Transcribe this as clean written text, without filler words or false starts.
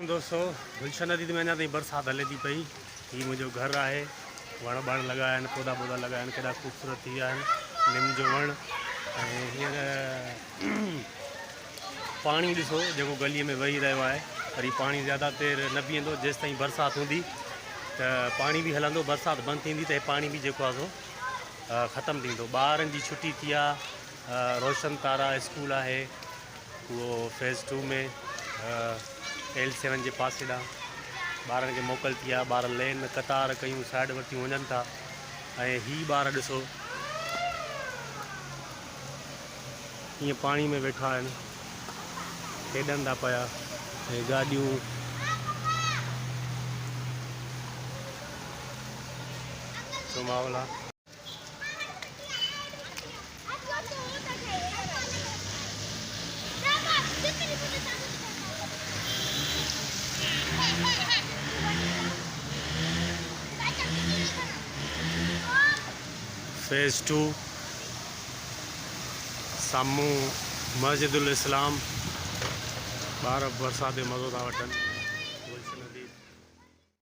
दोस्तों गुलशन नदी में अञा ताईं बरसाति हले थी पई। हीउ मुंहिंजो घरु आहे। वण लॻा आहिनि, पौधा लॻा आहिनि, केॾा ख़ूबसूरत थी विया आहिनि। निम जो वणु ऐं हींअर पाणी ॾिसो जेको गलीअ में वही रहियो आहे। पर हीउ पाणी ज़्यादा देरि न बीहंदो। जेसि ताईं बरसाति हूंदी त पाणी बि हलंदो, बरसाति बंदि थींदी त हीउ पाणी बि जेको आहे सो ख़तमु थींदो। ॿारनि जी छुटी थी आहे। रोशन तारा स्कूल आहे उहो फेज़ 2 में L7 जे पासे ॾांहुं ॿारनि खे मोकल थी आहे। ॿार लेन में कतार कयूं साइड वटियूं वञनि था। ऐं हीअ ॿार ॾिसो हीअं पाणी में वेठा आहिनि, खेॾनि था पिया। ऐं गाॾियूं माहौल आहे। फेज़ 2 साम्हूं मस्जिदुल इस्लाम। ॿार बरसाति जो मज़ो था वठनि।